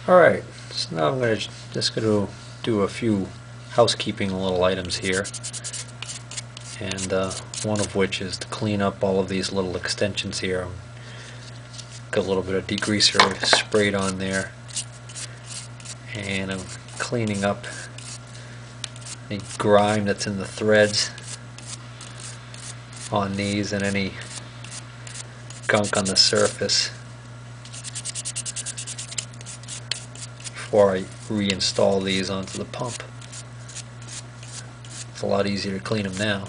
Alright, so now I'm just going to do a few housekeeping little items here, and one of which is to clean up all of these little extensions here. Got a little bit of degreaser sprayed on there, and I'm cleaning up any grime that's in the threads on these and any gunk on the surface before I reinstall these onto the pump. It's a lot easier to clean them now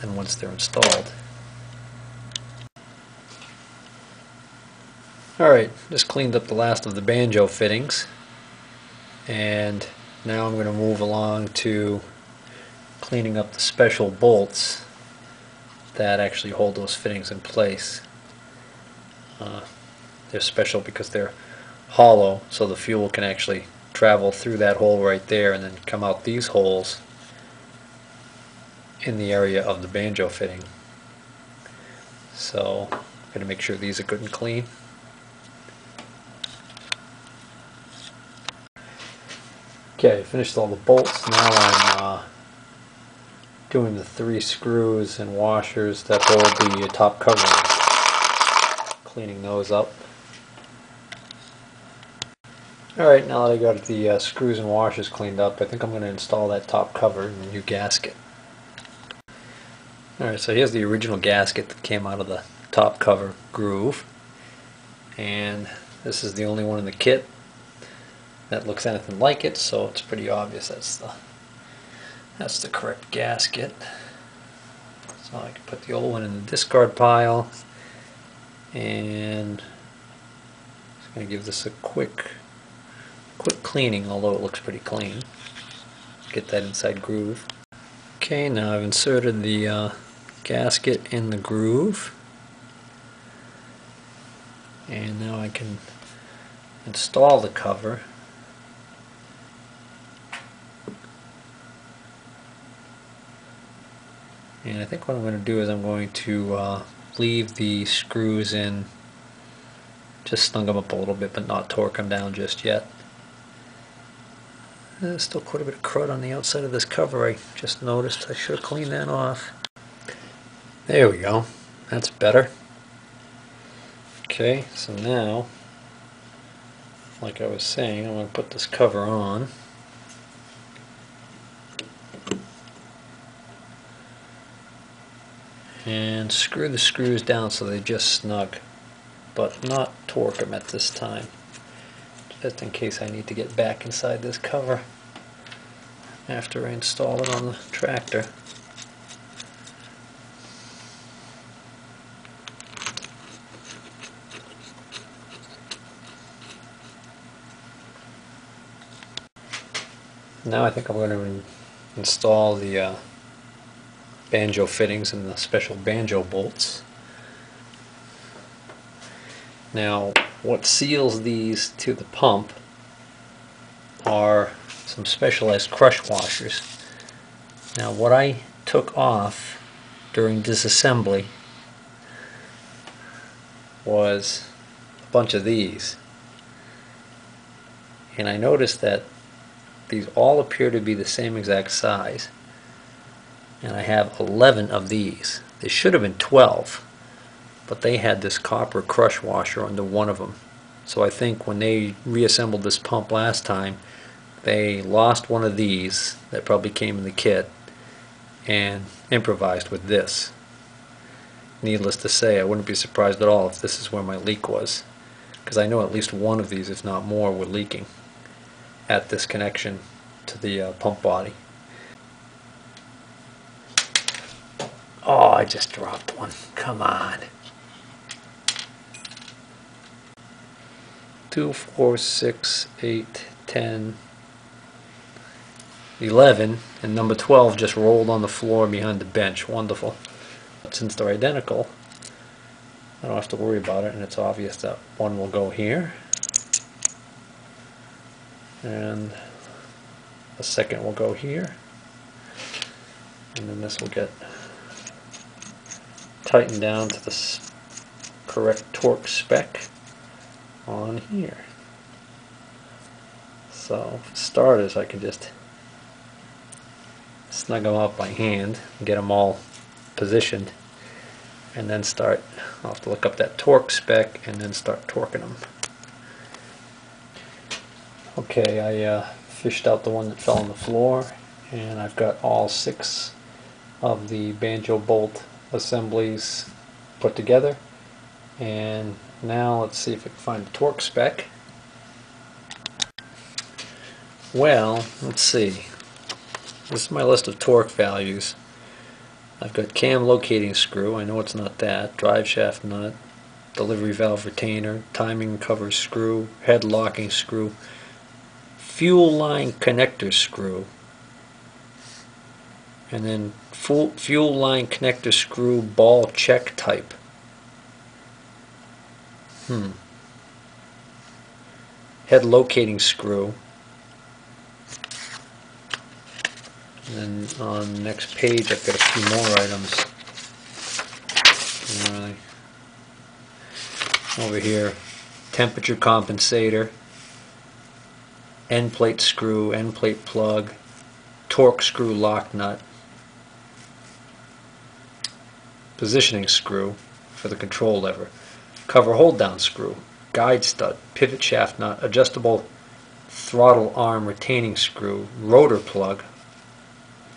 than once they're installed. Alright, just cleaned up the last of the banjo fittings, and now I'm going to move along to cleaning up the special bolts that actually hold those fittings in place. They're special because they're hollow, so the fuel can actually travel through that hole right there and then come out these holes in the area of the banjo fitting. So I'm going to make sure these are good and clean. Okay, I finished all the bolts. Now I'm doing the 3 screws and washers that hold the top cover, cleaning those up. Alright, now that I got the screws and washers cleaned up, I think I'm going to install that top cover and the new gasket. Alright, so here's the original gasket that came out of the top cover groove, and this is the only one in the kit that looks anything like it, so it's pretty obvious that's the correct gasket. So I can put the old one in the discard pile, and just going to give this a quick cleaning, although it looks pretty clean. Get that inside groove. Okay, now I've inserted the gasket in the groove, and now I can install the cover. And I think what I'm going to do is I'm going to leave the screws in, just snug them up a little bit, but not torque them down just yet. There's still quite a bit of crud on the outside of this cover. I just noticed. I should have cleaned that off. There we go. That's better. Okay, so now, like I was saying, I'm going to put this cover on. And screw the screws down so they just snug, but not torque them at this time, just in case I need to get back inside this cover after I install it on the tractor. Now I think I'm going to install the banjo fittings and the special banjo bolts. Now, what seals these to the pump are some specialized crush washers. Now, what I took off during disassembly was a bunch of these, and I noticed that these all appear to be the same exact size, and I have 11 of these. There should have been 12, but they had this copper crush washer under one of them. So I think when they reassembled this pump last time, they lost one of these that probably came in the kit and improvised with this. Needless to say, I wouldn't be surprised at all if this is where my leak was, because I know at least one of these, if not more, were leaking at this connection to the pump body. Oh, I just dropped one. Come on. 2, 4, 6, 8, 10, 11, and number 12 just rolled on the floor behind the bench. Wonderful. Since they're identical, I don't have to worry about it, and it's obvious that one will go here, and the second will go here, and then this will get tightened down to the correct torque spec on here. So for starters, I can just snug them up by hand and get them all positioned, and then start. I'll have to look up that torque spec and then start torquing them. Okay, I fished out the one that fell on the floor, and I've got all 6 of the banjo bolt assemblies put together. And now let's see if I can find the torque spec. Well, let's see. This is my list of torque values. I've got cam locating screw, I know it's not that, drive shaft nut, delivery valve retainer, timing cover screw, head locking screw, fuel line connector screw, and then fuel line connector screw ball check type. Head locating screw. And then on the next page I've got a few more items. Over here, temperature compensator, end plate screw, end plate plug, torque screw lock nut, positioning screw for the control lever, cover hold down screw, guide stud, pivot shaft nut, adjustable throttle arm retaining screw, rotor plug.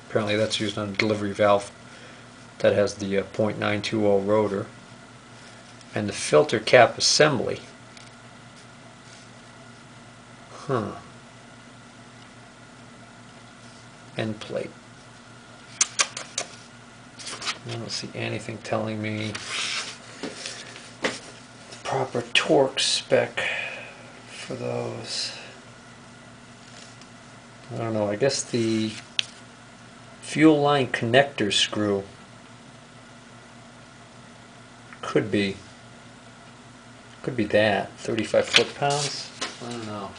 Apparently that's used on a delivery valve that has the .920 rotor, and the filter cap assembly. End plate. I don't see anything telling me the proper torque spec for those. I don't know, I guess the fuel line connector screw could be that 35 foot-pounds. I don't know.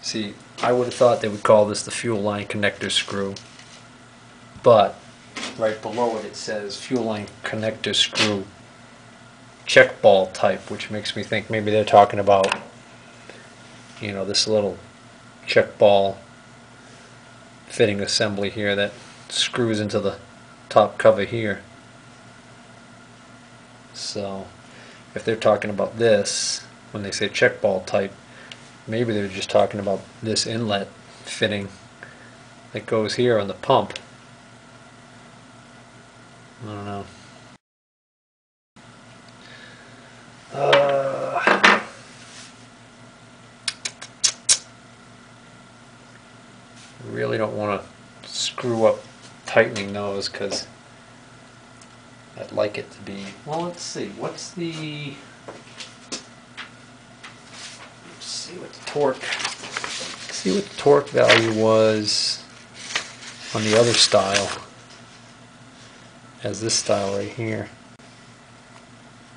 See, I would have thought they would call this the fuel line connector screw, but right below it says fuel line connector screw check ball type, which makes me think maybe they're talking about, you know, this little check ball fitting assembly here that screws into the top cover here. So if they're talking about this when they say check ball type, maybe they're just talking about this inlet fitting that goes here on the pump. I don't know. Really don't want to screw up tightening those because I'd like it to be, well, let's see, let's see what the torque value was on the other style as this style right here.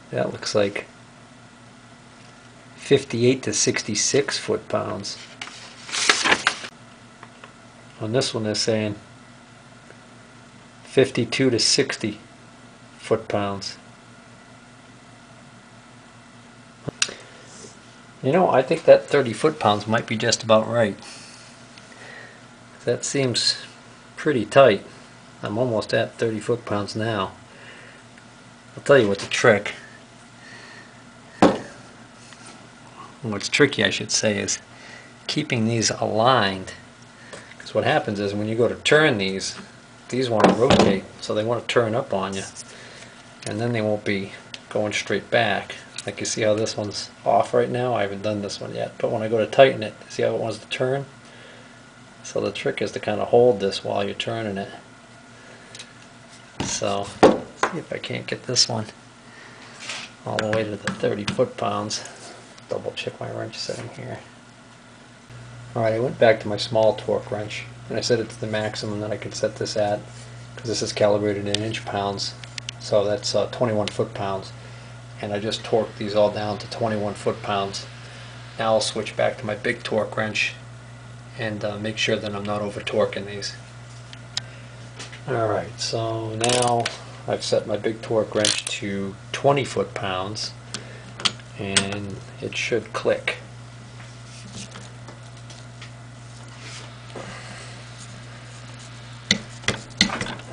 That looks like 58 to 66 foot-pounds. On this one they're saying 52 to 60 foot-pounds. You know, I think that 30 foot-pounds might be just about right. That seems pretty tight. I'm almost at 30 foot-pounds now. I'll tell you what the trick. What's tricky, I should say, is keeping these aligned. Because what happens is when you go to turn these want to rotate, so they want to turn up on you. And then they won't be going straight back. Like you see how this one's off right now? I haven't done this one yet. But when I go to tighten it, see how it wants to turn? So the trick is to kind of hold this while you're turning it. So, let's see if I can't get this one all the way to the 30 foot-pounds. Double check my wrench setting here. Alright, I went back to my small torque wrench and I set it to the maximum that I could set this at, because this is calibrated in inch-pounds, so that's 21 foot-pounds, and I just torqued these all down to 21 foot-pounds. Now I'll switch back to my big torque wrench and make sure that I'm not over torquing these. Alright, so now I've set my big torque wrench to 20 foot-pounds and it should click.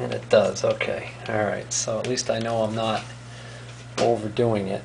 And it does, okay. Alright, so at least I know I'm not overdoing it.